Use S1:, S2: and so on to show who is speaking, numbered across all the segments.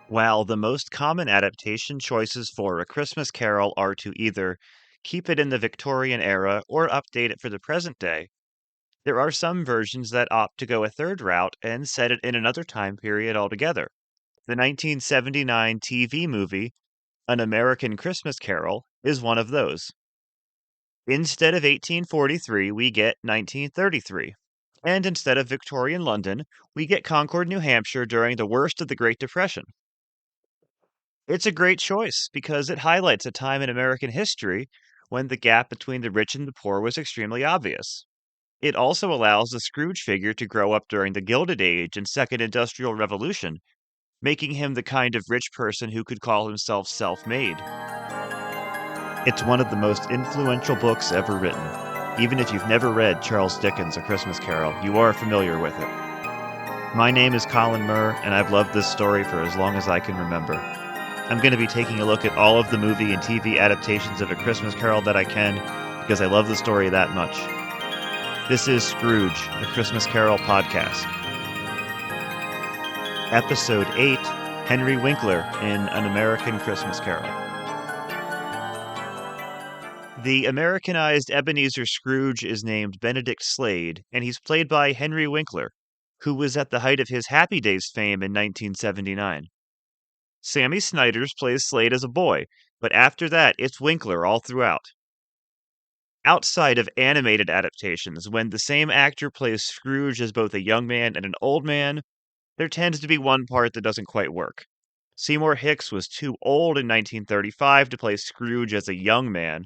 S1: While the most common adaptation choices for A Christmas Carol are to either keep it in the Victorian era or update it for the present day, there are some versions that opt to go a third route and set it in another time period altogether. The 1979 TV movie, An American Christmas Carol, is one of those. Instead of 1843, we get 1933. And instead of Victorian London, we get Concord, New Hampshire during the worst of the Great Depression. It's a great choice because it highlights a time in American history when the gap between the rich and the poor was extremely obvious. It also allows the Scrooge figure to grow up during the Gilded Age and Second Industrial Revolution, making him the kind of rich person who could call himself self made. It's one of the most influential books ever written. Even if you've never read Charles Dickens' A Christmas Carol, you are familiar with it. My name is Colin Murr, and I've loved this story for as long as I can remember. I'm going to be taking a look at all of the movie and TV adaptations of A Christmas Carol that I can, because I love the story that much. This is Scrooge, a Christmas Carol podcast. Episode 8, Henry Winkler in An American Christmas Carol. The Americanized Ebenezer Scrooge is named Benedict Slade, and he's played by Henry Winkler, who was at the height of his Happy Days fame in 1979. Sammy Snyders plays Slade as a boy, but after that, it's Winkler all throughout. Outside of animated adaptations, when the same actor plays Scrooge as both a young man and an old man, there tends to be one part that doesn't quite work. Seymour Hicks was too old in 1935 to play Scrooge as a young man,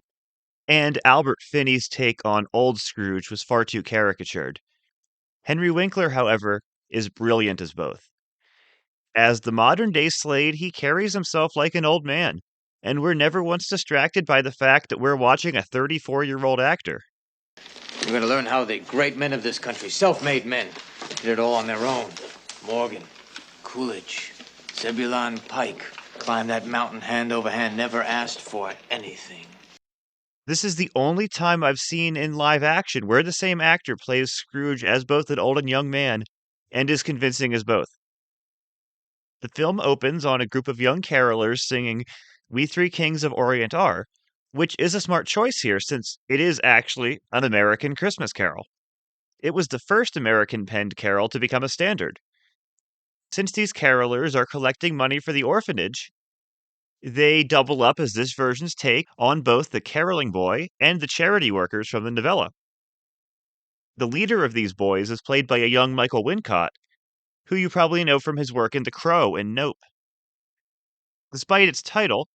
S1: and Albert Finney's take on old Scrooge was far too caricatured. Henry Winkler, however, is brilliant as both. As the modern-day Slade, he carries himself like an old man, and we're never once distracted by the fact that we're watching a 34-year-old actor.
S2: We're going to learn how the great men of this country, self-made men, did it all on their own. Morgan, Coolidge, Zebulon Pike, climbed that mountain hand over hand, never asked for anything.
S1: This is the only time I've seen in live action where the same actor plays Scrooge as both an old and young man, and is convincing as both. The film opens on a group of young carolers singing We Three Kings of Orient Are, which is a smart choice here since it is actually an American Christmas carol. It was the first American penned carol to become a standard. Since these carolers are collecting money for the orphanage, they double up as this version's take on both the caroling boy and the charity workers from the novella. The leader of these boys is played by a young Michael Wincott, who you probably know from his work in The Crow and Nope. Despite its title,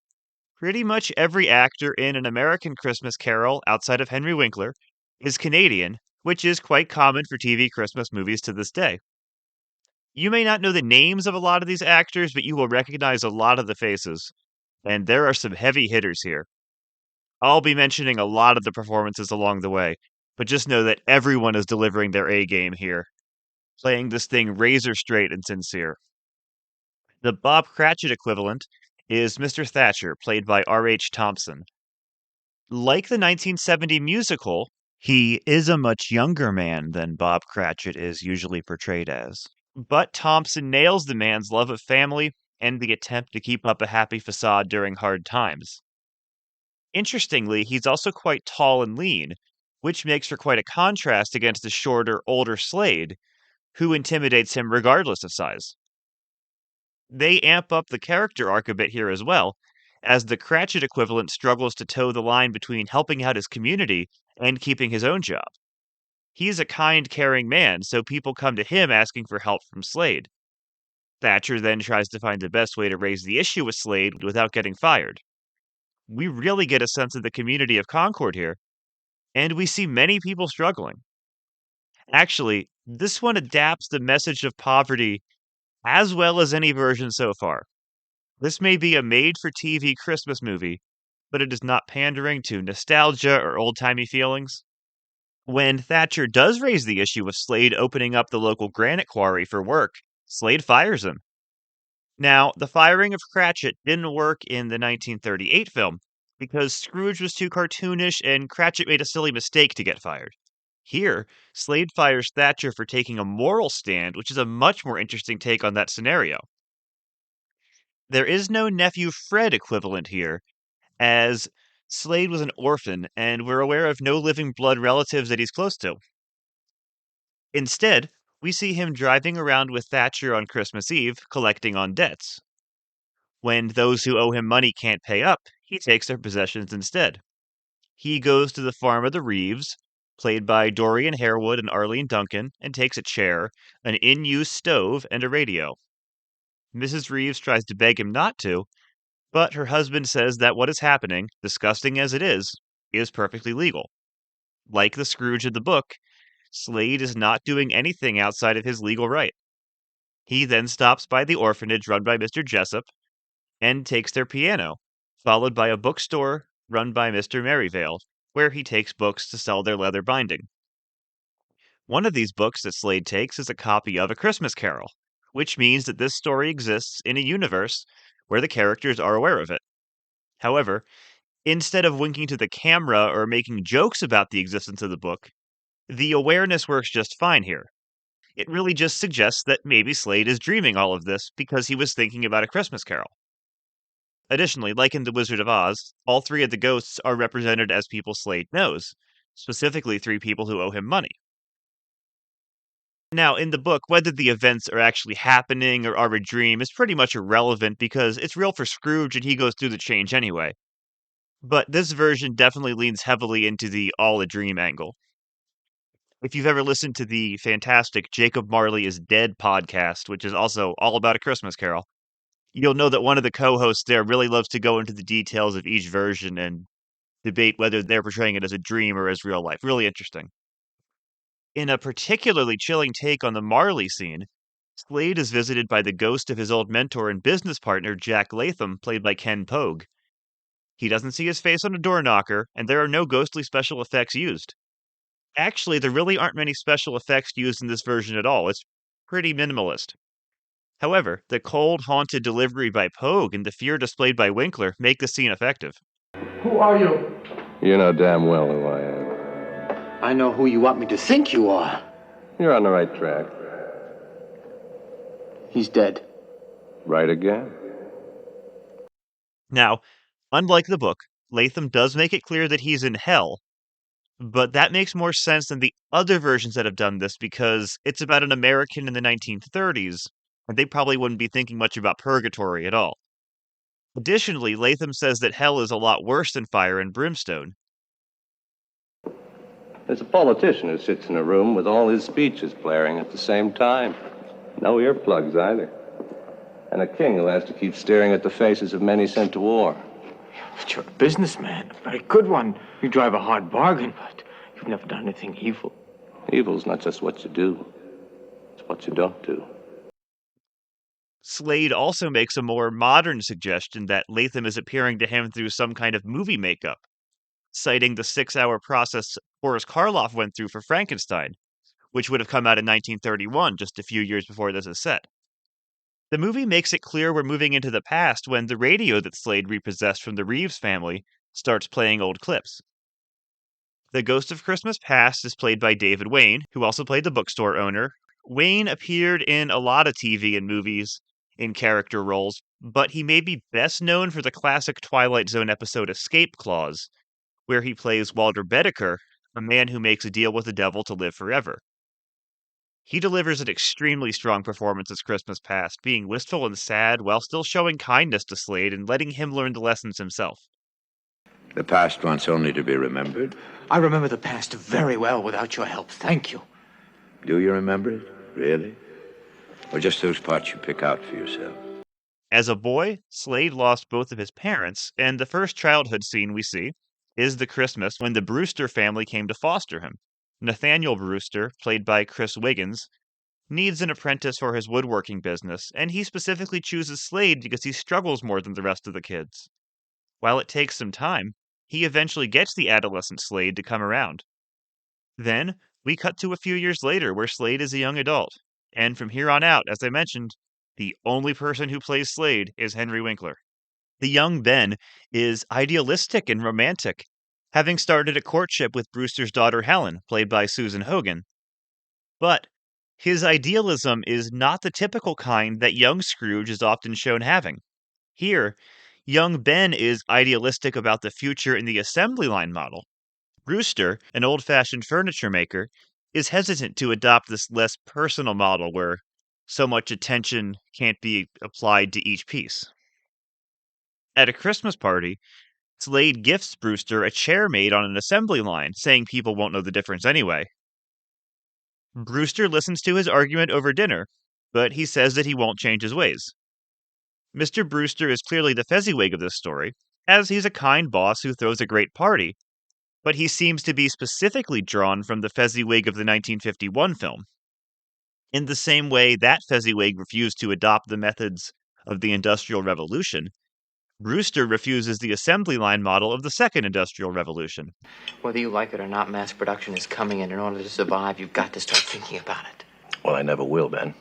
S1: pretty much every actor in An American Christmas Carol outside of Henry Winkler is Canadian, which is quite common for TV Christmas movies to this day. You may not know the names of a lot of these actors, but you will recognize a lot of the faces, and there are some heavy hitters here. I'll be mentioning a lot of the performances along the way, but just know that everyone is delivering their A game here, playing this thing razor straight and sincere. The Bob Cratchit equivalent is Mr. Thatcher, played by R.H. Thomson. Like the 1970 musical, he is a much younger man than Bob Cratchit is usually portrayed as. But Thomson nails the man's love of family and the attempt to keep up a happy facade during hard times. Interestingly, he's also quite tall and lean, which makes for quite a contrast against the shorter, older Slade, who intimidates him regardless of size. They amp up the character arc a bit here as well, as the Cratchit equivalent struggles to toe the line between helping out his community and keeping his own job. He's a kind, caring man, so people come to him asking for help from Slade. Thatcher then tries to find the best way to raise the issue with Slade without getting fired. We really get a sense of the community of Concord here, and we see many people struggling. Actually, this one adapts the message of poverty as well as any version so far. This may be a made-for-TV Christmas movie, but it is not pandering to nostalgia or old-timey feelings. When Thatcher does raise the issue of Slade opening up the local granite quarry for work, Slade fires him. Now, the firing of Cratchit didn't work in the 1938 film because Scrooge was too cartoonish and Cratchit made a silly mistake to get fired. Here, Slade fires Thatcher for taking a moral stand, which is a much more interesting take on that scenario. There is no nephew Fred equivalent here, as Slade was an orphan, and we're aware of no living blood relatives that he's close to. Instead, we see him driving around with Thatcher on Christmas Eve, collecting on debts. When those who owe him money can't pay up, he takes their possessions instead. He goes to the farm of the Reeves, played by Dorian Harewood and Arlene Duncan, and takes a chair, an in-use stove, and a radio. Mrs. Reeves tries to beg him not to, but her husband says that what is happening, disgusting as it is perfectly legal. Like the Scrooge of the book, Slade is not doing anything outside of his legal right. He then stops by the orphanage run by Mr. Jessup and takes their piano, followed by a bookstore run by Mr. Merivale, where he takes books to sell their leather binding. One of these books that Slade takes is a copy of A Christmas Carol, which means that this story exists in a universe where the characters are aware of it. However, instead of winking to the camera or making jokes about the existence of the book, the awareness works just fine here. It really just suggests that maybe Slade is dreaming all of this because he was thinking about A Christmas Carol. Additionally, like in The Wizard of Oz, all three of the ghosts are represented as people Slade knows, specifically three people who owe him money. Now, in the book, whether the events are actually happening or are a dream is pretty much irrelevant because it's real for Scrooge and he goes through the change anyway. But this version definitely leans heavily into the all a dream angle. If you've ever listened to the fantastic Jacob Marley is Dead podcast, which is also all about A Christmas Carol, you'll know that one of the co-hosts there really loves to go into the details of each version and debate whether they're portraying it as a dream or as real life. Really interesting. In a particularly chilling take on the Marley scene, Slade is visited by the ghost of his old mentor and business partner, Jack Latham, played by Ken Pogue. He doesn't see his face on a door knocker, and there are no ghostly special effects used. Actually, there really aren't many special effects used in this version at all. It's pretty minimalist. However, the cold, haunted delivery by Pogue and the fear displayed by Winkler make the scene effective.
S3: Who are you?
S4: You know damn well who I am.
S3: I know who you want me to think you are.
S4: You're on the right track.
S3: He's dead.
S4: Right again.
S1: Now, unlike the book, Latham does make it clear that he's in hell, but that makes more sense than the other versions that have done this because it's about an American in the 1930s, and they probably wouldn't be thinking much about purgatory at all. Additionally, Latham says that hell is a lot worse than fire and brimstone.
S4: There's a politician who sits in a room with all his speeches blaring at the same time. No earplugs either. And a king who has to keep staring at the faces of many sent to war.
S3: But you're a businessman, a very good one. You drive a hard bargain, but you've never done anything evil.
S4: Evil's not just what you do, it's what you don't do.
S1: Slade also makes a more modern suggestion that Latham is appearing to him through some kind of movie makeup, citing the 6-hour process Boris Karloff went through for Frankenstein, which would have come out in 1931, just a few years before this is set. The movie makes it clear we're moving into the past when the radio that Slade repossessed from the Reeves family starts playing old clips. The Ghost of Christmas Past is played by David Wayne, who also played the bookstore owner. Wayne appeared in a lot of TV and movies in character roles, but he may be best known for the classic Twilight Zone episode Escape Clause, where he plays Walter Bedecker, a man who makes a deal with the devil to live forever. He delivers an extremely strong performance as Christmas Past, being wistful and sad while still showing kindness to Slade and letting him learn the lessons himself.
S5: The past wants only to be remembered.
S2: I remember the past very well without your help. Thank you.
S5: Do you remember it? Really? Or just those parts you pick out for yourself?
S1: As a boy, Slade lost both of his parents, and the first childhood scene we see is the Christmas when the Brewster family came to foster him. Nathaniel Brewster, played by Chris Wiggins, needs an apprentice for his woodworking business, and he specifically chooses Slade because he struggles more than the rest of the kids. While it takes some time, he eventually gets the adolescent Slade to come around. Then, we cut to a few years later where Slade is a young adult, and from here on out, as I mentioned, the only person who plays Slade is Henry Winkler. The young Ben is idealistic and romantic, having started a courtship with Brewster's daughter Helen, played by Susan Hogan. But his idealism is not the typical kind that young Scrooge is often shown having. Here, young Ben is idealistic about the future in the assembly line model. Brewster, an old-fashioned furniture maker, is hesitant to adopt this less personal model where so much attention can't be applied to each piece. At a Christmas party, Slade gifts Brewster a chair made on an assembly line, saying people won't know the difference anyway. Brewster listens to his argument over dinner, but he says that he won't change his ways. Mr. Brewster is clearly the Fezziwig of this story, as he's a kind boss who throws a great party, but he seems to be specifically drawn from the Fezziwig of the 1951 film. In the same way that Fezziwig refused to adopt the methods of the Industrial Revolution, Brewster refuses the assembly line model of the Second Industrial Revolution.
S2: Whether you like it or not, mass production is coming, and in order to survive, you've got to start thinking about it.
S5: Well, I never will, Ben.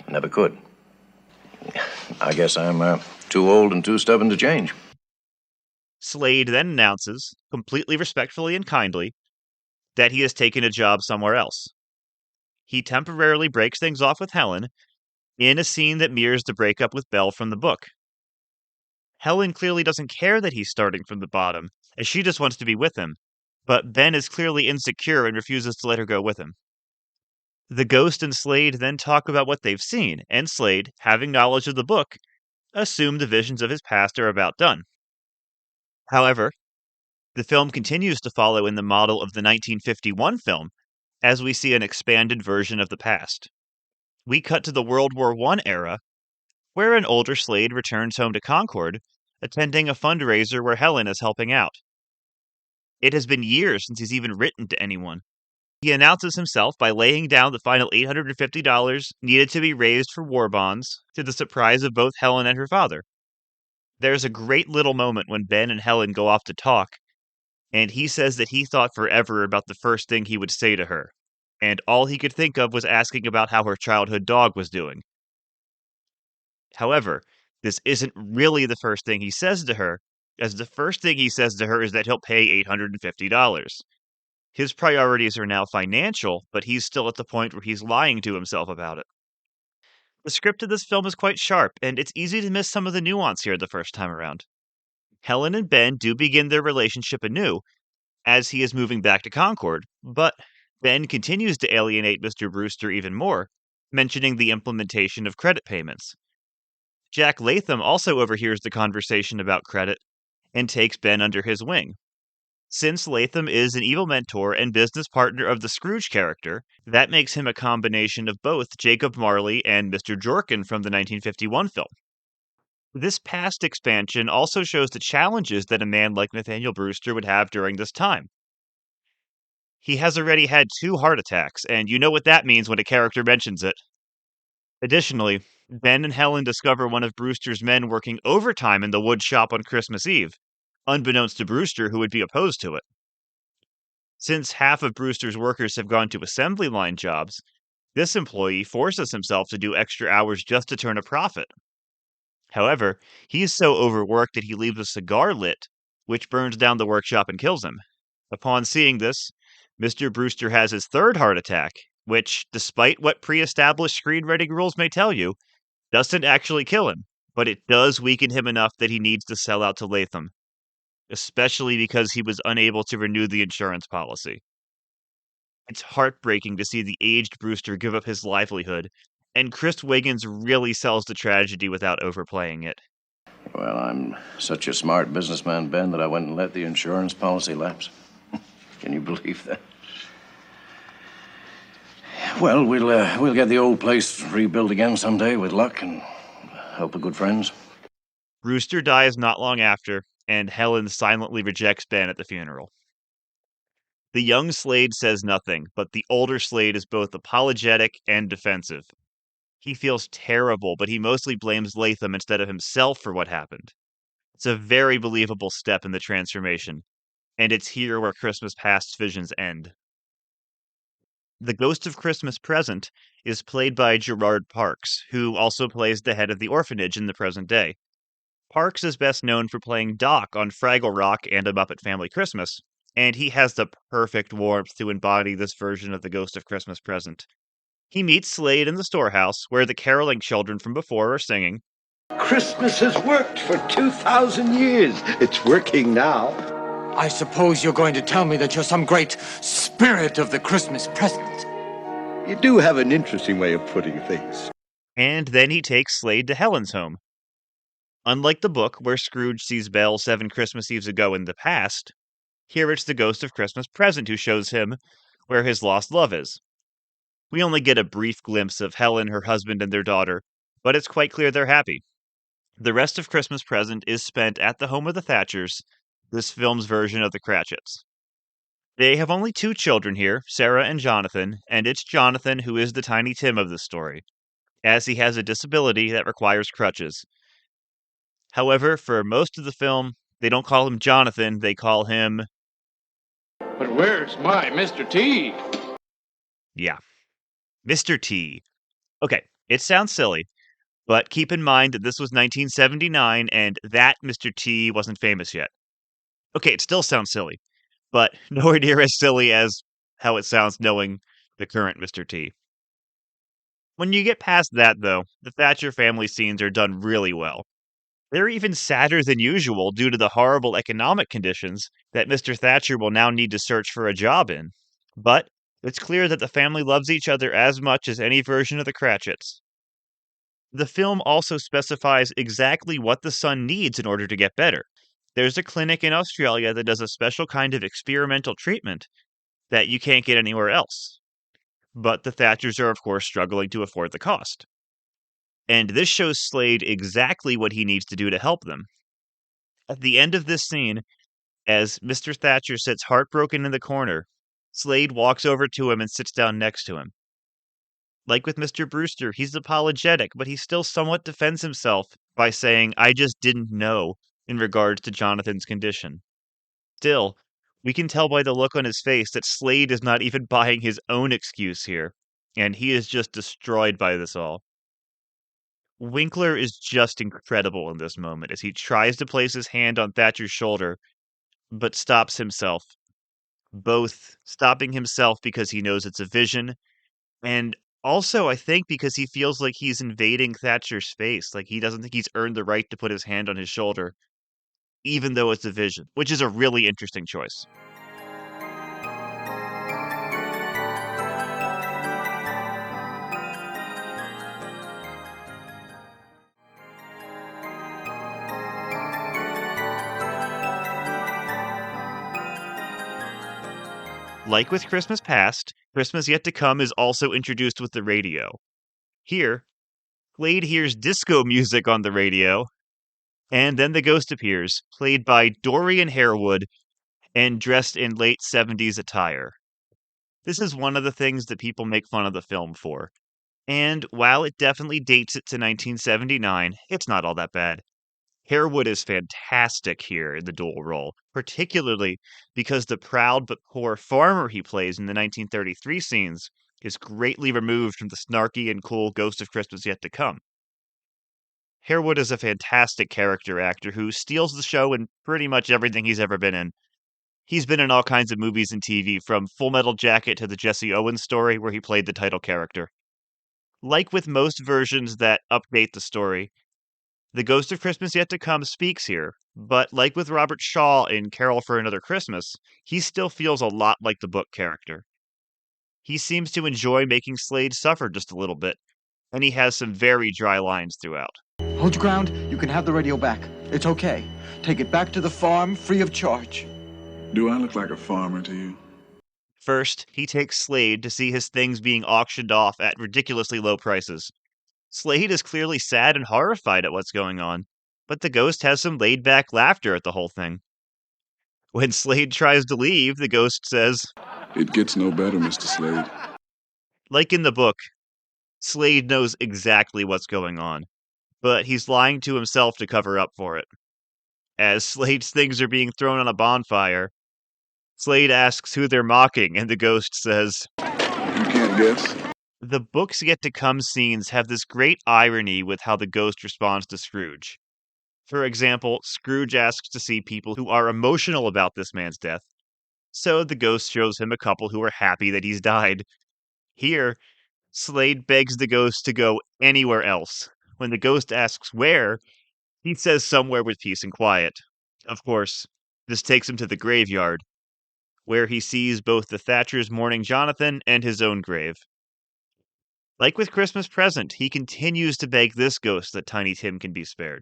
S5: I never could. I guess I'm too old and too stubborn to change.
S1: Slade then announces, completely respectfully and kindly, that he has taken a job somewhere else. He temporarily breaks things off with Helen in a scene that mirrors the breakup with Belle from the book. Helen clearly doesn't care that he's starting from the bottom, as she just wants to be with him, but Ben is clearly insecure and refuses to let her go with him. The Ghost and Slade then talk about what they've seen, and Slade, having knowledge of the book, assumes the visions of his past are about done. However, the film continues to follow in the model of the 1951 film, as we see an expanded version of the past. We cut to the World War I era, where an older Slade returns home to Concord, attending a fundraiser where Helen is helping out. It has been years since he's even written to anyone. He announces himself by laying down the final $850 needed to be raised for war bonds, to the surprise of both Helen and her father. There's a great little moment when Ben and Helen go off to talk, and he says that he thought forever about the first thing he would say to her, and all he could think of was asking about how her childhood dog was doing. However, this isn't really the first thing he says to her, as the first thing he says to her is that he'll pay $850. His priorities are now financial, but he's still at the point where he's lying to himself about it. The script of this film is quite sharp, and it's easy to miss some of the nuance here the first time around. Helen and Ben do begin their relationship anew, as he is moving back to Concord, but Ben continues to alienate Mr. Brewster even more, mentioning the implementation of credit payments. Jack Latham also overhears the conversation about credit and takes Ben under his wing. Since Latham is an evil mentor and business partner of the Scrooge character, that makes him a combination of both Jacob Marley and Mr. Jorkin from the 1951 film. This past expansion also shows the challenges that a man like Nathaniel Brewster would have during this time. He has already had 2 heart attacks, and you know what that means when a character mentions it. Additionally, Ben and Helen discover one of Brewster's men working overtime in the wood shop on Christmas Eve, unbeknownst to Brewster, who would be opposed to it. Since half of Brewster's workers have gone to assembly line jobs, this employee forces himself to do extra hours just to turn a profit. However, he is so overworked that he leaves a cigar lit, which burns down the workshop and kills him. Upon seeing this, Mr. Brewster has his 3rd heart attack, which, despite what pre-established screenwriting rules may tell you, doesn't actually kill him, but it does weaken him enough that he needs to sell out to Latham, especially because he was unable to renew the insurance policy. It's heartbreaking to see the aged Brewster give up his livelihood, and Chris Wiggins really sells the tragedy without overplaying it.
S5: Well, I'm such a smart businessman, Ben, that I went and let the insurance policy lapse. Can you believe that? Well, we'll get the old place rebuilt again someday with luck and help of good friends.
S1: Brewster dies not long after, and Helen silently rejects Ben at the funeral. The young Slade says nothing, but the older Slade is both apologetic and defensive. He feels terrible, but he mostly blames Latham instead of himself for what happened. It's a very believable step in the transformation, and it's here where Christmas Past's visions end. The Ghost of Christmas Present is played by Gerard Parks, who also plays the head of the orphanage in the present day. Parks is best known for playing Doc on Fraggle Rock and A Muppet Family Christmas, and he has the perfect warmth to embody this version of the Ghost of Christmas Present. He meets Slade in the storehouse, where the caroling children from before are singing,
S6: Christmas has worked for 2,000 years. It's working now.
S2: I suppose you're going to tell me that you're some great spirit of the Christmas present.
S6: You do have an interesting way of putting things.
S1: And then he takes Slade to Helen's home. Unlike the book, where Scrooge sees Belle 7 Christmas Eves ago in the past, here it's the ghost of Christmas present who shows him where his lost love is. We only get a brief glimpse of Helen, her husband, and their daughter, but it's quite clear they're happy. The rest of Christmas Present is spent at the home of the Thatchers, this film's version of the Cratchits. They have only 2 children here, Sarah and Jonathan, and it's Jonathan who is the Tiny Tim of the story, as he has a disability that requires crutches. However, for most of the film, they don't call him Jonathan, they call him...
S3: But where's my Mr. T?
S1: Yeah, Mr. T. Okay, it sounds silly, but keep in mind that this was 1979 and that Mr. T wasn't famous yet. Okay, it still sounds silly, but nowhere near as silly as how it sounds knowing the current Mr. T. When you get past that, though, the Thatcher family scenes are done really well. They're even sadder than usual due to the horrible economic conditions that Mr. Thatcher will now need to search for a job in. But it's clear that the family loves each other as much as any version of the Cratchits. The film also specifies exactly what the son needs in order to get better. There's a clinic in Australia that does a special kind of experimental treatment that you can't get anywhere else. But the Thatchers are, of course, struggling to afford the cost. And this shows Slade exactly what he needs to do to help them. At the end of this scene, as Mr. Thatcher sits heartbroken in the corner, Slade walks over to him and sits down next to him. Like with Mr. Brewster, he's apologetic, but he still somewhat defends himself by saying, "I just didn't know," in regards to Jonathan's condition. Still, we can tell by the look on his face that Slade is not even buying his own excuse here, and he is just destroyed by this all. Winkler is just incredible in this moment as he tries to place his hand on Thatcher's shoulder, but stops himself. Both stopping himself because he knows it's a vision, and also, I think, because he feels like he's invading Thatcher's space. Like he doesn't think he's earned the right to put his hand on his shoulder, even though it's a vision, which is a really interesting choice. Like with Christmas Past, Christmas Yet to Come is also introduced with the radio. Here, Slade hears disco music on the radio, and then the ghost appears, played by Dorian Harewood and dressed in late 70s attire. This is one of the things that people make fun of the film for. And while it definitely dates it to 1979, it's not all that bad. Harewood is fantastic here in the dual role, particularly because the proud but poor farmer he plays in the 1933 scenes is greatly removed from the snarky and cool Ghost of Christmas Yet to Come. Harewood is a fantastic character actor who steals the show in pretty much everything he's ever been in. He's been in all kinds of movies and TV, from Full Metal Jacket to the Jesse Owens story, where he played the title character. Like with most versions that update the story, the Ghost of Christmas Yet to Come speaks here, but like with Robert Shaw in Carol for Another Christmas, he still feels a lot like the book character. He seems to enjoy making Slade suffer just a little bit, and he has some very dry lines throughout.
S7: Hold your ground. You can have the radio back. It's okay. Take it back to the farm free of charge.
S8: Do I look like a farmer to you?
S1: First, he takes Slade to see his things being auctioned off at ridiculously low prices. Slade is clearly sad and horrified at what's going on, but the ghost has some laid-back laughter at the whole thing. When Slade tries to leave, the ghost says,
S8: "It gets no better, Mr. Slade."
S1: Like in the book, Slade knows exactly what's going on, but he's lying to himself to cover up for it. As Slade's things are being thrown on a bonfire, Slade asks who they're mocking, and the ghost says,
S8: "You can't guess?"
S1: The books Yet to Come scenes have this great irony with how the ghost responds to Scrooge. For example, Scrooge asks to see people who are emotional about this man's death, so the ghost shows him a couple who are happy that he's died. Here, Slade begs the ghost to go anywhere else, When the ghost asks where, he says somewhere with peace and quiet. Of course, this takes him to the graveyard, where he sees both the Thatchers mourning Jonathan and his own grave. Like with Christmas Present, he continues to beg this ghost that Tiny Tim can be spared.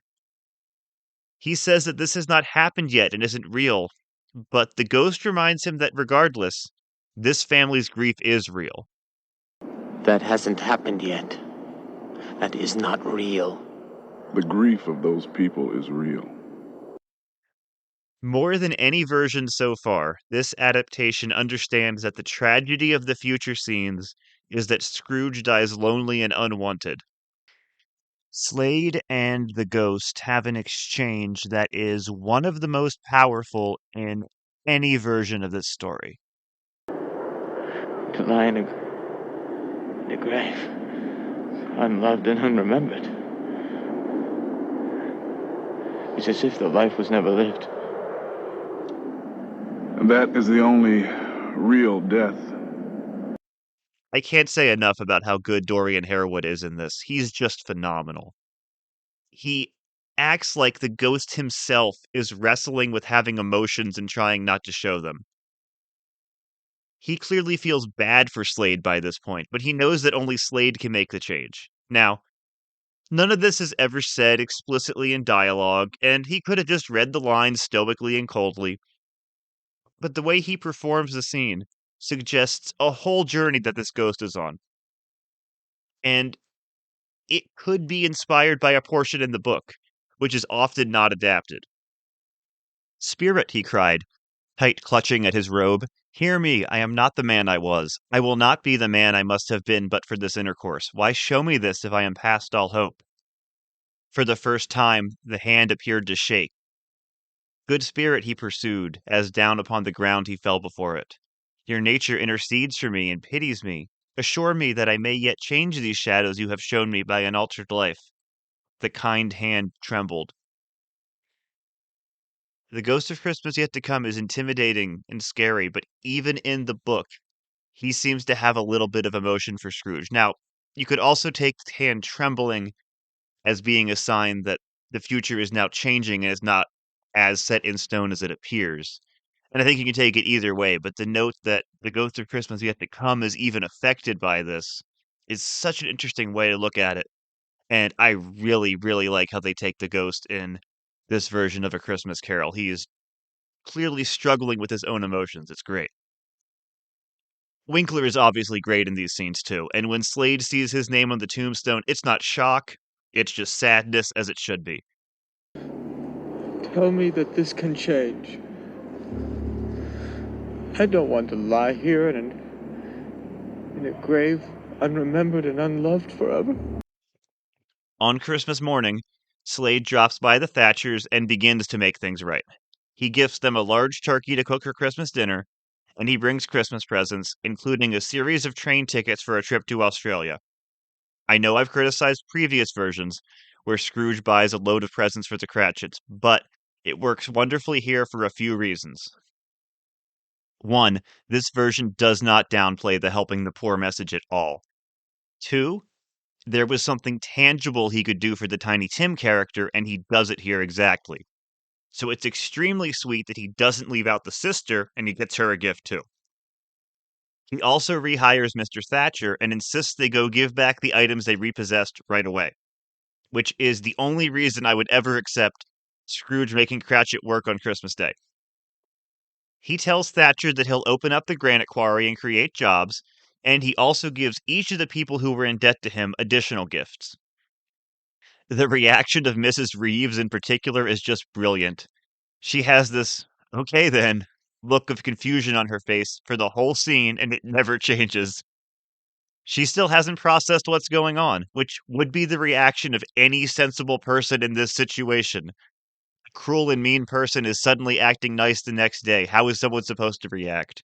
S1: He says that this has not happened yet and isn't real, but the ghost reminds him that regardless, this family's grief is real.
S3: That hasn't happened yet. That is not real.
S8: The grief of those people is real.
S1: More than any version so far, this adaptation understands that the tragedy of the future scenes is that Scrooge dies lonely and unwanted. Slade and the ghost have an exchange that is one of the most powerful in any version of this story.
S3: To lie in a grave, unloved and unremembered. It's as if the life was never lived.
S8: And that is the only real death.
S1: I can't say enough about how good Dorian Harewood is in this. He's just phenomenal. He acts like the ghost himself is wrestling with having emotions and trying not to show them. He clearly feels bad for Slade by this point, but he knows that only Slade can make the change. Now, none of this is ever said explicitly in dialogue, and he could have just read the lines stoically and coldly. But the way he performs the scene suggests a whole journey that this ghost is on. And it could be inspired by a portion in the book, which is often not adapted. "Spirit," he cried, tight clutching at his robe, "hear me, I am not the man I was. I will not be the man I must have been but for this intercourse. Why show me this if I am past all hope?" For the first time, the hand appeared to shake. "Good spirit," he pursued, as down upon the ground he fell before it. "Your nature intercedes for me and pities me. Assure me that I may yet change these shadows you have shown me by an altered life." The kind hand trembled. The Ghost of Christmas Yet to Come is intimidating and scary, but even in the book, he seems to have a little bit of emotion for Scrooge. Now, you could also take the hand trembling as being a sign that the future is now changing and is not as set in stone as it appears. And I think you can take it either way, but the note that the Ghost of Christmas Yet to Come is even affected by this is such an interesting way to look at it. And I really, really like how they take the ghost in this version of A Christmas Carol. He is clearly struggling with his own emotions. It's great. Winkler is obviously great in these scenes too, and when Slade sees his name on the tombstone, it's not shock, it's just sadness as it should be.
S3: Tell me that this can change. I don't want to lie here in a grave, unremembered and unloved forever.
S1: On Christmas morning, Slade drops by the Thatchers and begins to make things right. He gifts them a large turkey to cook for Christmas dinner, and he brings Christmas presents, including a series of train tickets for a trip to Australia. I know I've criticized previous versions where Scrooge buys a load of presents for the Cratchits, but it works wonderfully here for a few reasons. One, this version does not downplay the helping the poor message at all. Two, there was something tangible he could do for the Tiny Tim character, and he does it here exactly. So it's extremely sweet that he doesn't leave out the sister, and he gets her a gift too. He also rehires Mr. Thatcher and insists they go give back the items they repossessed right away, which is the only reason I would ever accept Scrooge making Cratchit work on Christmas Day. He tells Thatcher that he'll open up the granite quarry and create jobs, and he also gives each of the people who were in debt to him additional gifts. The reaction of Mrs. Reeves in particular is just brilliant. She has this, "okay then," look of confusion on her face for the whole scene, and it never changes. She still hasn't processed what's going on, which would be the reaction of any sensible person in this situation. A cruel and mean person is suddenly acting nice the next day. How is someone supposed to react?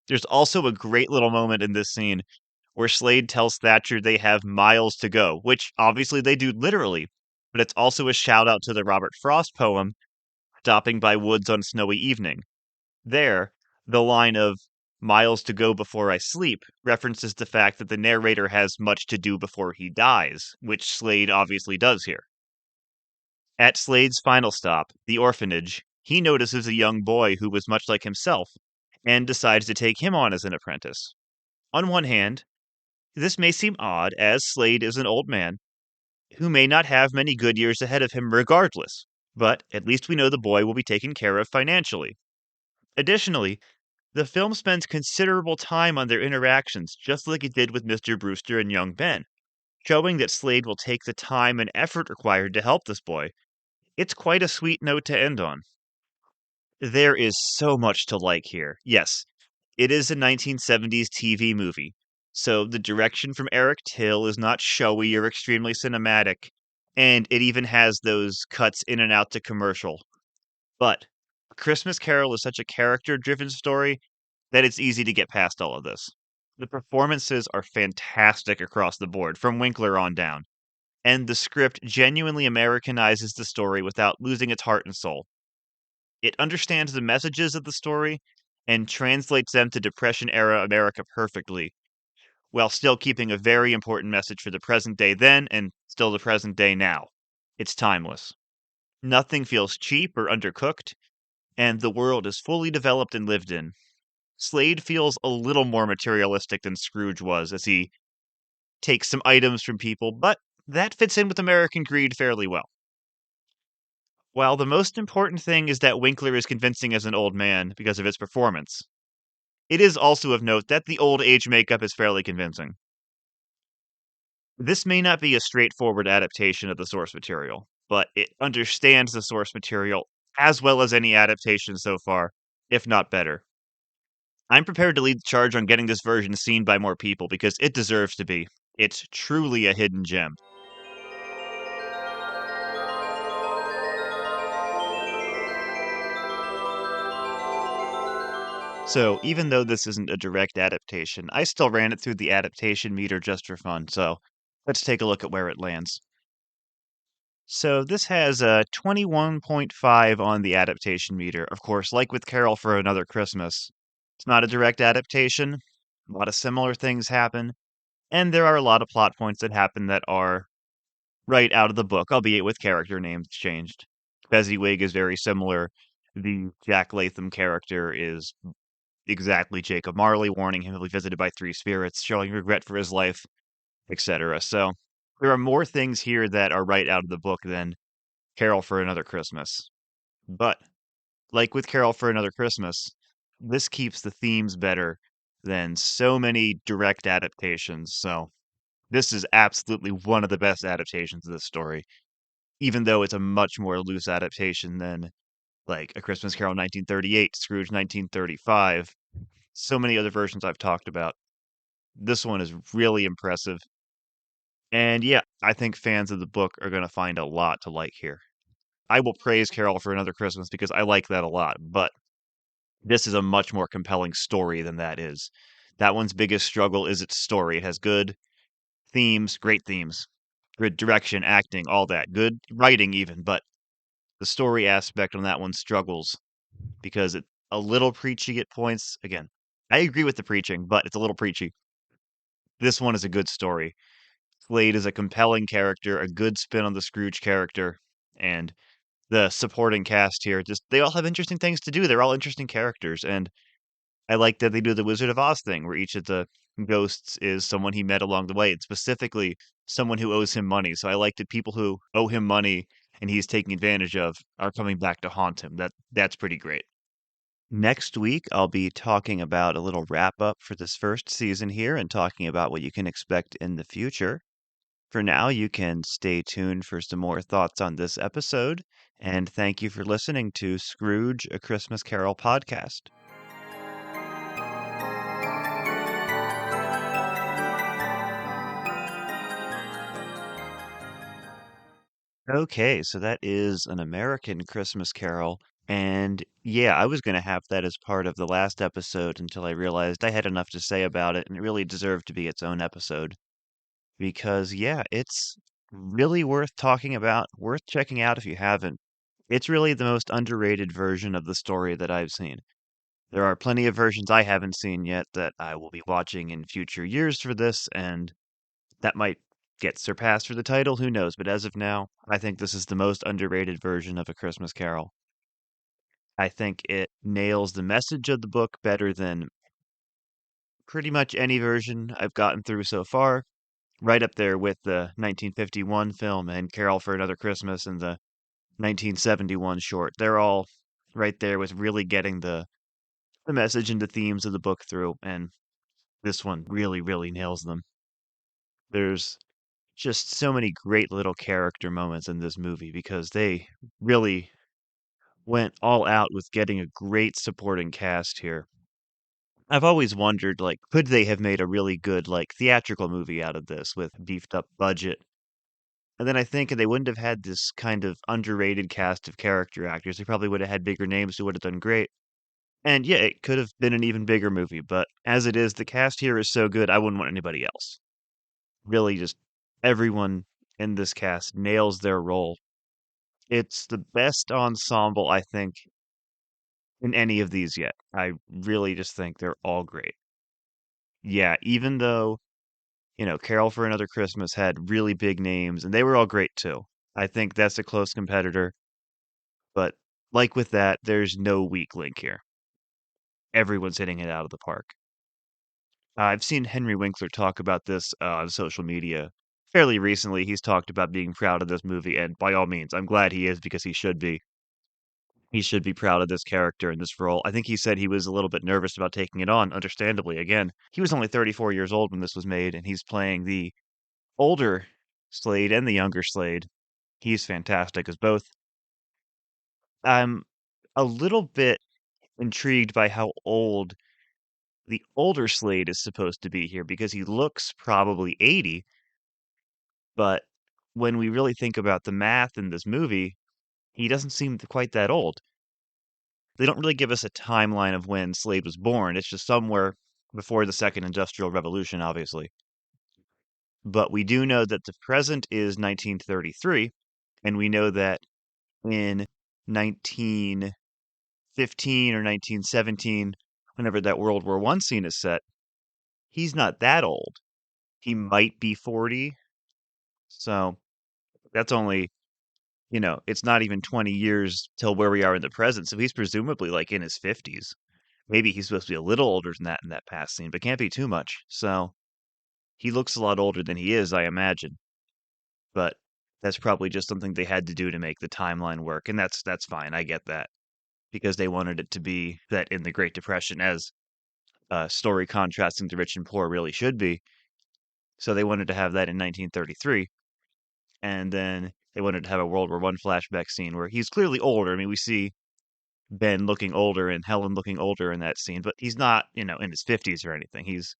S1: There's also a great little moment in this scene where Slade tells Thatcher they have miles to go, which obviously they do literally, but it's also a shout out to the Robert Frost poem, "Stopping by Woods on Snowy Evening." There, the line of, Miles to Go Before I Sleep references the fact that the narrator has much to do before he dies, which Slade obviously does here. At Slade's final stop, the orphanage, he notices a young boy who was much like himself and decides to take him on as an apprentice. On one hand, this may seem odd, as Slade is an old man who may not have many good years ahead of him regardless, but at least we know the boy will be taken care of financially. Additionally, the film spends considerable time on their interactions, just like it did with Mr. Brewster and young Ben, showing that Slade will take the time and effort required to help this boy. It's quite a sweet note to end on. There is so much to like here. Yes, it is a 1970s TV movie, so the direction from Eric Till is not showy or extremely cinematic, and it even has those cuts in and out to commercial. But A Christmas Carol is such a character-driven story that it's easy to get past all of this. The performances are fantastic across the board, from Winkler on down, and the script genuinely Americanizes the story without losing its heart and soul. It understands the messages of the story and translates them to Depression-era America perfectly, while still keeping a very important message for the present day then and still the present day now. It's timeless. Nothing feels cheap or undercooked, and the world is fully developed and lived in. Slade feels a little more materialistic than Scrooge was as he takes some items from people, but that fits in with American greed fairly well. While the most important thing is that Winkler is convincing as an old man because of his performance, it is also of note that the old age makeup is fairly convincing. This may not be a straightforward adaptation of the source material, but it understands the source material as well as any adaptation so far, if not better. I'm prepared to lead the charge on getting this version seen by more people because it deserves to be. It's truly a hidden gem. So, even though this isn't a direct adaptation, I still ran it through the adaptation meter just for fun, so let's take a look at where it lands. So, this has a 21.5 on the adaptation meter. Of course, like with Carol for Another Christmas, it's not a direct adaptation. A lot of similar things happen, and there are a lot of plot points that happen that are right out of the book, albeit with character names changed. Fezziwig is very similar. The Jack Latham character is exactly Jacob Marley, warning him he'll be visited by three spirits, showing regret for his life, etc. So there are more things here that are right out of the book than Carol for Another Christmas. But like with Carol for Another Christmas, this keeps the themes better than so many direct adaptations. So this is absolutely one of the best adaptations of this story, even though it's a much more loose adaptation than like A Christmas Carol 1938, Scrooge 1935, so many other versions I've talked about. This one is really impressive. And yeah, I think fans of the book are going to find a lot to like here. I will praise Carol for Another Christmas because I like that a lot, but this is a much more compelling story than that is. That one's biggest struggle is its story. It has good great themes, good direction, acting, all that, good writing even, but the story aspect on that one struggles because it's a little preachy at points. Again, I agree with the preaching, but it's a little preachy. This one is a good story. Slade is a compelling character, a good spin on the Scrooge character, and the supporting cast here just they all have interesting things to do. They're all interesting characters, and I like that they do the Wizard of Oz thing where each of the ghosts is someone he met along the way, and specifically someone who owes him money. So I like that people who owe him money and he's taking advantage of are coming back to haunt him. That's pretty great. Next week, I'll be talking about a little wrap up for this first season here and talking about what you can expect in the future. For now, you can stay tuned for some more thoughts on this episode, and thank you for listening to Scrooge, A Christmas Carol podcast. Okay, so that is An American Christmas Carol. And yeah, I was going to have that as part of the last episode until I realized I had enough to say about it and it really deserved to be its own episode. Because yeah, it's really worth talking about, worth checking out if you haven't. It's really the most underrated version of the story that I've seen. There are plenty of versions I haven't seen yet that I will be watching in future years for this, and that might get surpassed for the title, who knows? But as of now, I think this is the most underrated version of A Christmas Carol. I think it nails the message of the book better than pretty much any version I've gotten through so far. Right up there with the 1951 film and Carol for Another Christmas and the 1971 short. They're all right there with really getting the message and the themes of the book through, and this one really, really nails them. There's just so many great little character moments in this movie because they really went all out with getting a great supporting cast here. I've always wondered, like, could they have made a really good, like, theatrical movie out of this with beefed up budget? And then I think they wouldn't have had this kind of underrated cast of character actors. They probably would have had bigger names who would have done great. And yeah, it could have been an even bigger movie, but as it is, the cast here is so good, I wouldn't want anybody else. Really, just everyone in this cast nails their role. It's the best ensemble, I think, in any of these yet. I really just think they're all great. Yeah, even though, Carol for Another Christmas had really big names, and they were all great too. I think that's a close competitor, but like with that, there's no weak link here. Everyone's hitting it out of the park. I've seen Henry Winkler talk about this on social media fairly recently. He's talked about being proud of this movie, and by all means, I'm glad he is because he should be. He should be proud of this character and this role. I think he said he was a little bit nervous about taking it on, understandably. Again, he was only 34 years old when this was made, and he's playing the older Slade and the younger Slade. He's fantastic as both. I'm a little bit intrigued by how old the older Slade is supposed to be here because he looks probably 80, but when we really think about the math in this movie, he doesn't seem quite that old. They don't really give us a timeline of when Slade was born. It's just somewhere before the Second Industrial Revolution, obviously. But we do know that the present is 1933, and we know that in 1915 or 1917, whenever that World War I scene is set, he's not that old. He might be 40. So that's only, it's not even 20 years till where we are in the present. So he's presumably like in his 50s. Maybe he's supposed to be a little older than that in that past scene, but can't be too much. So he looks a lot older than he is, I imagine. But that's probably just something they had to do to make the timeline work, and that's fine. I get that because they wanted it to be that in the Great Depression, as a story contrasting the rich and poor really should be. So they wanted to have that in 1933, and then they wanted to have a World War One flashback scene where he's clearly older. I mean, we see Ben looking older and Helen looking older in that scene, but he's not, in his 50s or anything. He's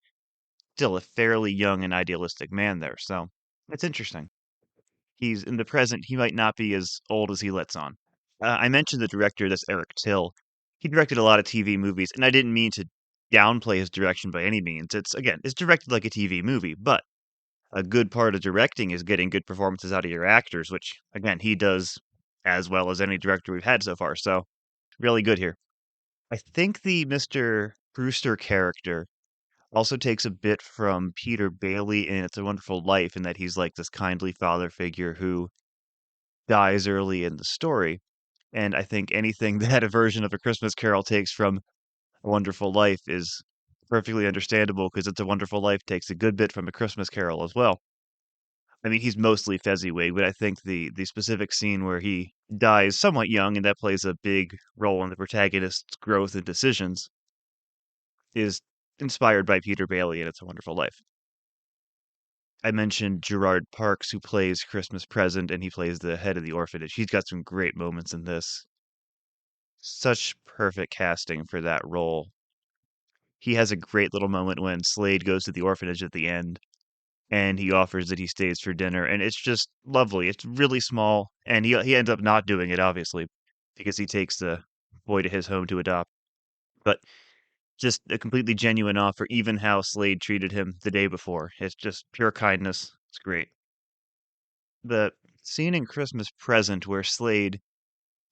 S1: still a fairly young and idealistic man there. So it's interesting. He's in the present, he might not be as old as he lets on. I mentioned the director, this Eric Till. He directed a lot of TV movies, and I didn't mean to downplay his direction by any means. It's directed like a TV movie, but a good part of directing is getting good performances out of your actors, which, again, he does as well as any director we've had so far. So, really good here. I think the Mr. Brewster character also takes a bit from Peter Bailey in It's a Wonderful Life in that he's like this kindly father figure who dies early in the story. And I think anything that a version of A Christmas Carol takes from A Wonderful Life is perfectly understandable because It's a Wonderful Life takes a good bit from A Christmas Carol as well. I mean, he's mostly Fezziwig, but I think the specific scene where he dies somewhat young and that plays a big role in the protagonist's growth and decisions is inspired by Peter Bailey in It's a Wonderful Life. I mentioned Gerard Parks, who plays Christmas Present, and he plays the head of the orphanage. He's got some great moments in this. Such perfect casting for that role. He has a great little moment when Slade goes to the orphanage at the end, and he offers that he stays for dinner, and it's just lovely. It's really small, and he ends up not doing it, obviously, because he takes the boy to his home to adopt. But just a completely genuine offer, even how Slade treated him the day before. It's just pure kindness. It's great. The scene in Christmas Present where Slade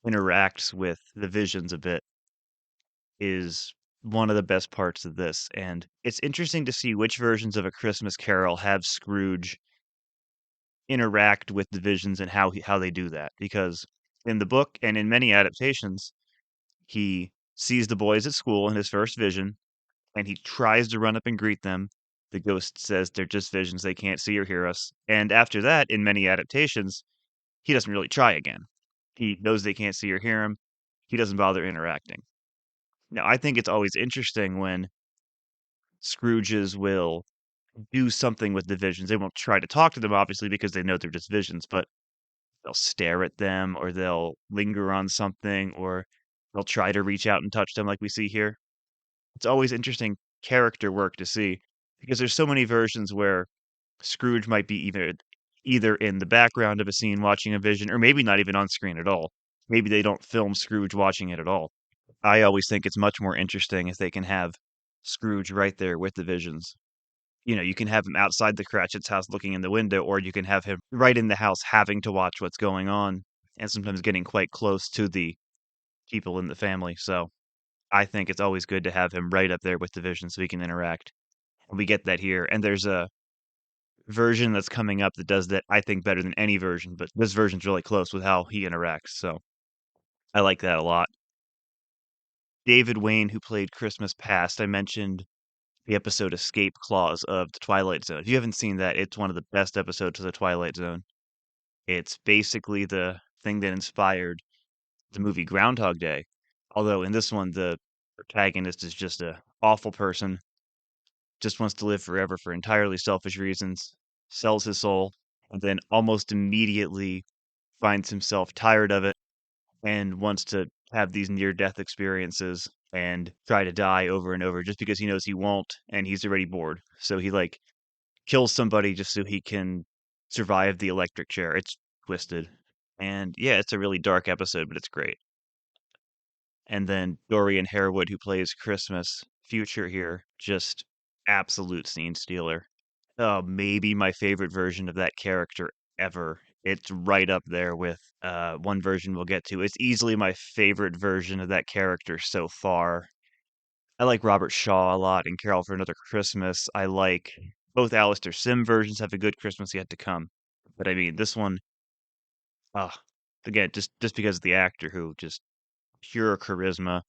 S1: interacts with the visions a bit is one of the best parts of this, and it's interesting to see which versions of A Christmas Carol have Scrooge interact with the visions and how they do that. Because in the book and in many adaptations, he sees the boys at school in his first vision, and he tries to run up and greet them. The ghost says they're just visions, they can't see or hear us. And after that, in many adaptations, he doesn't really try again. He knows they can't see or hear him. He doesn't bother interacting. Now, I think it's always interesting when Scrooges will do something with the visions. They won't try to talk to them, obviously, because they know they're just visions, but they'll stare at them or they'll linger on something or they'll try to reach out and touch them like we see here. It's always interesting character work to see because there's so many versions where Scrooge might be either in the background of a scene watching a vision or maybe not even on screen at all. Maybe they don't film Scrooge watching it at all. I always think it's much more interesting if they can have Scrooge right there with the visions. You can have him outside the Cratchit's house looking in the window, or you can have him right in the house having to watch what's going on and sometimes getting quite close to the people in the family. So I think it's always good to have him right up there with the vision so he can interact. And we get that here. And there's a version that's coming up that does that, I think, better than any version, but this version's really close with how he interacts. So I like that a lot. David Wayne, who played Christmas Past, I mentioned the episode Escape Clause of The Twilight Zone. If you haven't seen that, it's one of the best episodes of The Twilight Zone. It's basically the thing that inspired the movie Groundhog Day. Although in this one, the protagonist is just a awful person, just wants to live forever for entirely selfish reasons, sells his soul, and then almost immediately finds himself tired of it and wants to have these near-death experiences and try to die over and over just because he knows he won't and he's already bored. So he kills somebody just so he can survive the electric chair. It's twisted. And yeah, it's a really dark episode, but it's great. And then Dorian Harewood, who plays Christmas Future here, just absolute scene stealer. Oh, maybe my favorite version of that character ever. It's right up there with one version we'll get to. It's easily my favorite version of that character so far. I like Robert Shaw a lot in Carol for Another Christmas. I like both Alistair Sim versions have a good Christmas yet to come. But I mean, this one, ah, again, just because of the actor who just pure charisma,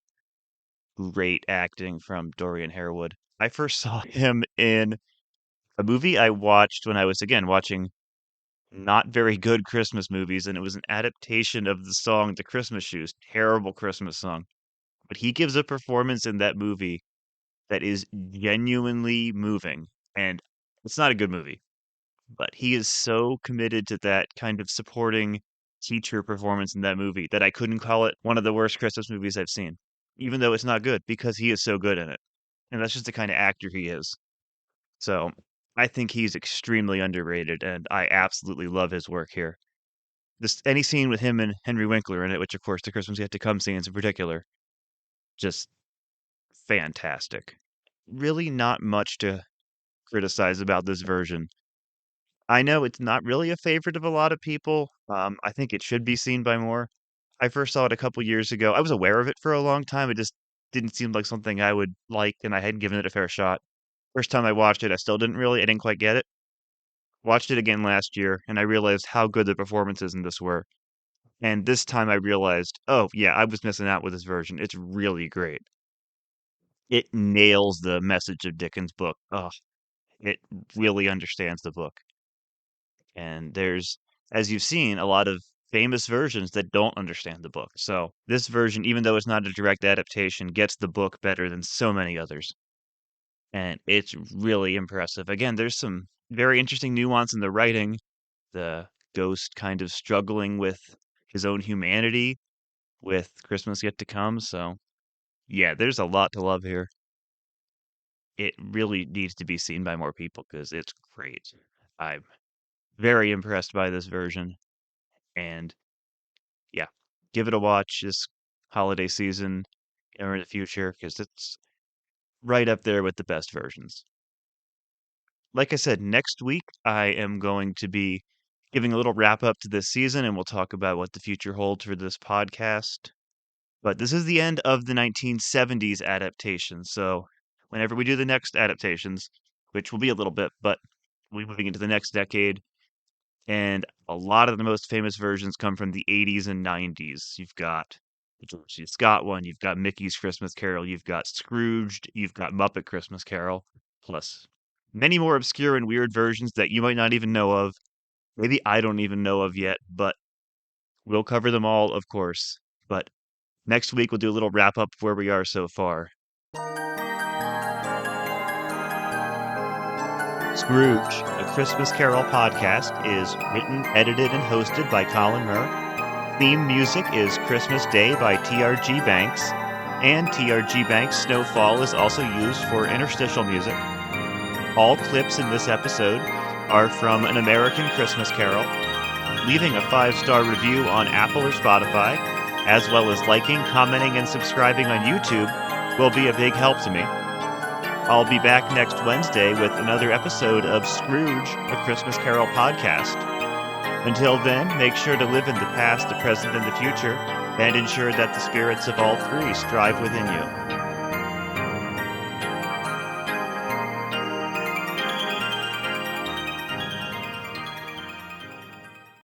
S1: great acting from Dorian Harewood. I first saw him in a movie I watched when I was, again, watching not very good Christmas movies, and it was an adaptation of the song The Christmas Shoes. Terrible Christmas song. But he gives a performance in that movie that is genuinely moving. And it's not a good movie, but he is so committed to that kind of supporting teacher performance in that movie that I couldn't call it one of the worst Christmas movies I've seen, even though it's not good because he is so good in it. And that's just the kind of actor he is. So I think he's extremely underrated, and I absolutely love his work here. This any scene with him and Henry Winkler in it, which of course the Christmas Yet to Come scenes in particular, just fantastic. Really not much to criticize about this version. I know it's not really a favorite of a lot of people. I think it should be seen by more. I first saw it a couple years ago. I was aware of it for a long time. It just didn't seem like something I would like, and I hadn't given it a fair shot. First time I watched it, I didn't quite get it. Watched it again last year, and I realized how good the performances in this were. And this time I realized, oh, yeah, I was missing out with this version. It's really great. It nails the message of Dickens' book. Oh, it really understands the book. And there's, as you've seen, a lot of famous versions that don't understand the book. So this version, even though it's not a direct adaptation, gets the book better than so many others. And it's really impressive. Again, there's some very interesting nuance in the writing. The ghost kind of struggling with his own humanity with Christmas Yet to Come. So, yeah, there's a lot to love here. It really needs to be seen by more people because it's great. I'm very impressed by this version. And yeah, give it a watch this holiday season or in the future because it's right up there with the best versions. Like I said, next week I am going to be giving a little wrap up to this season and we'll talk about what the future holds for this podcast. But this is the end of the 1970s adaptation. So whenever we do the next adaptations, which will be a little bit, but we're moving into the next decade, and a lot of the most famous versions come from the 80s and 90s. You've got the George C. Scott one, you've got Mickey's Christmas Carol, you've got Scrooged, you've got Muppet Christmas Carol, plus many more obscure and weird versions that you might not even know of. Maybe I don't even know of yet, but we'll cover them all, of course. But next week, we'll do a little wrap up of where we are so far. Scrooge, a Christmas Carol podcast, is written, edited, and hosted by Colin Murr. Theme music is Christmas Day by TRG Banks, and TRG Banks' Snowfall is also used for interstitial music. All clips in this episode are from An American Christmas Carol. Leaving a 5-star review on Apple or Spotify, as well as liking, commenting, and subscribing on YouTube will be a big help to me. I'll be back next Wednesday with another episode of Scrooge, a Christmas Carol podcast. Until then, make sure to live in the past, the present, and the future, and ensure that the spirits of all three strive within you.